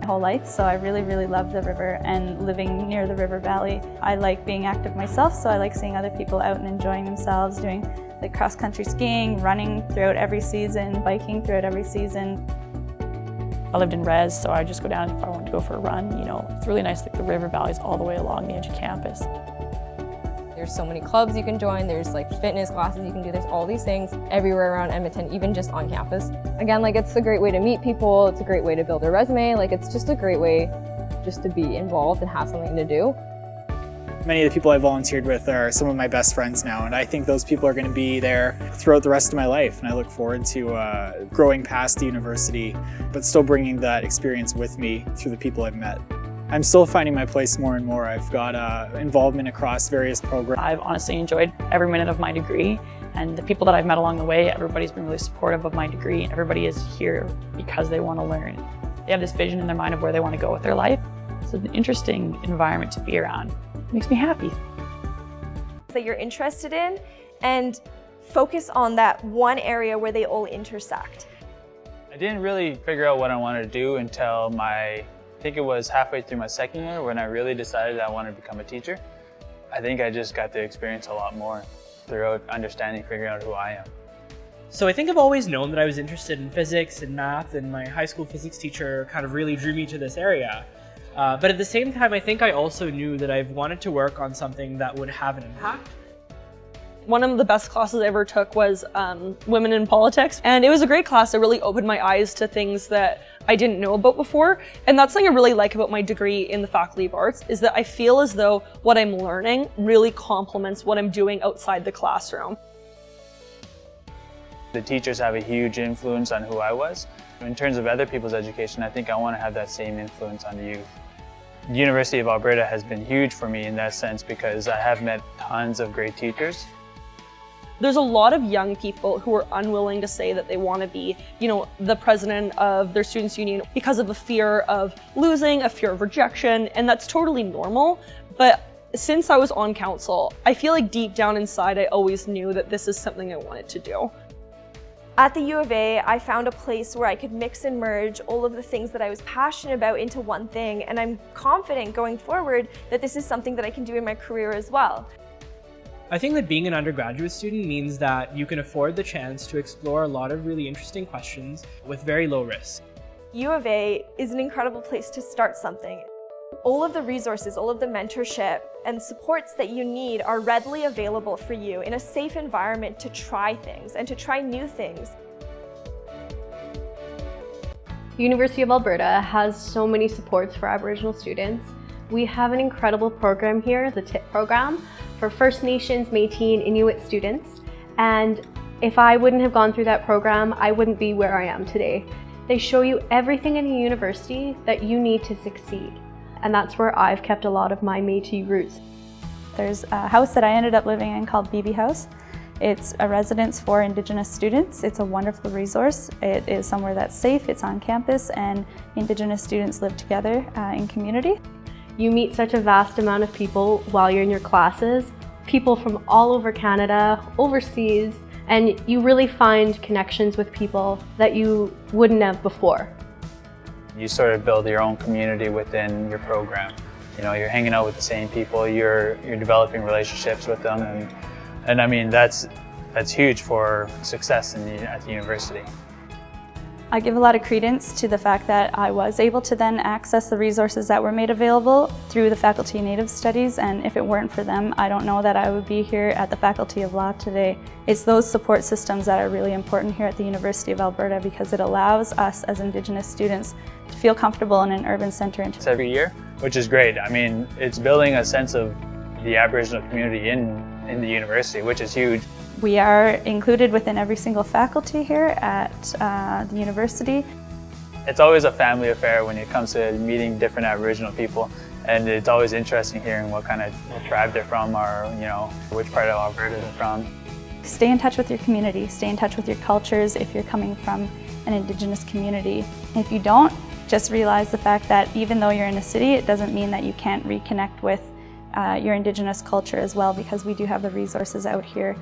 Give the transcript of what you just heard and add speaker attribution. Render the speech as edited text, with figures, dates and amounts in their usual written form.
Speaker 1: whole life, so I really love the river and living near the river valley. I like being active myself, so I like seeing other people out and enjoying themselves, doing like cross-country skiing, running throughout every season, biking throughout every season.
Speaker 2: I lived in Res, so I just go down if I want to go for a run. You know, it's really nice, like the river valley's all the way along the edge of campus.
Speaker 3: There's so many clubs you can join, there's like fitness classes you can do, there's all these things everywhere around Edmonton, even just on campus. Again, like it's a great way to meet people, it's a great way to build a resume, like it's just a great way just to be involved and have something to do.
Speaker 4: Many of the people I volunteered with are some of my best friends now, and I think those people are going to be there throughout the rest of my life, and I look forward to growing past the university, but still bringing that experience with me through the people I've met. I'm still finding my place more and more. I've got involvement across various programs.
Speaker 2: I've honestly enjoyed every minute of my degree, and the people that I've met along the way, everybody's been really supportive of my degree. Everybody is here because they want to learn. They have this vision in their mind of where they want to go with their life. It's an interesting environment to be around. It makes me happy.
Speaker 5: That you're interested in, and focus on that one area where they all intersect.
Speaker 6: I didn't really figure out what I wanted to do until I think it was halfway through my second year when I really decided I wanted to become a teacher. I think I just got to experience a lot more throughout understanding, figuring out who I am.
Speaker 7: So I think I've always known that I was interested in physics and math, and my high school physics teacher kind of really drew me to this area. But at the same time, I think I also knew that I've wanted to work on something that would have an impact.
Speaker 8: One of the best classes I ever took was Women in Politics, and it was a great class. It really opened my eyes to things that I didn't know about before, and that's something I really like about my degree in the Faculty of Arts, is that I feel as though what I'm learning really complements what I'm doing outside the classroom.
Speaker 6: The teachers have a huge influence on who I was. In terms of other people's education, I think I want to have that same influence on the youth. The University of Alberta has been huge for me in that sense because I have met tons of great teachers.
Speaker 8: There's a lot of young people who are unwilling to say that they want to be, the president of their students' union because of a fear of losing, a fear of rejection, and that's totally normal. But since I was on council, I feel like deep down inside, I always knew that this is something I wanted to do.
Speaker 5: At the U of A, I found a place where I could mix and merge all of the things that I was passionate about into one thing, and I'm confident going forward that this is something that I can do in my career as well.
Speaker 7: I think that being an undergraduate student means that you can afford the chance to explore a lot of really interesting questions with very low risk.
Speaker 5: U of A is an incredible place to start something. All of the resources, all of the mentorship and supports that you need are readily available for you in a safe environment to try things and to try new things.
Speaker 9: The University of Alberta has so many supports for Aboriginal students. We have an incredible program here, the TIP program, for First Nations, Métis, and Inuit students. And if I wouldn't have gone through that program, I wouldn't be where I am today. They show you everything in a university that you need to succeed. And that's where I've kept a lot of my Métis roots.
Speaker 1: There's a house that I ended up living in called BB House. It's a residence for Indigenous students. It's a wonderful resource. It is somewhere that's safe, it's on campus, and Indigenous students live together in community.
Speaker 9: You meet such a vast amount of people while you're in your classes, people from all over Canada, overseas, and you really find connections with people that you wouldn't have before.
Speaker 6: You sort of build your own community within your program. You're hanging out with the same people, you're developing relationships with them, and I mean that's huge for success at the university.
Speaker 1: I give a lot of credence to the fact that I was able to then access the resources that were made available through the Faculty of Native Studies, and if it weren't for them, I don't know that I would be here at the Faculty of Law today. It's those support systems that are really important here at the University of Alberta because it allows us as Indigenous students to feel comfortable in an urban centre.
Speaker 6: It's every year, which is great. I mean, it's building a sense of the Aboriginal community in the university, which is huge.
Speaker 1: We are included within every single faculty here at the university.
Speaker 6: It's always a family affair when it comes to meeting different Aboriginal people, and it's always interesting hearing what kind of tribe they're from or which part of Alberta they're from.
Speaker 1: Stay in touch with your community, stay in touch with your cultures if you're coming from an Indigenous community. If you don't, just realize the fact that even though you're in a city, it doesn't mean that you can't reconnect with your Indigenous culture as well, because we do have the resources out here.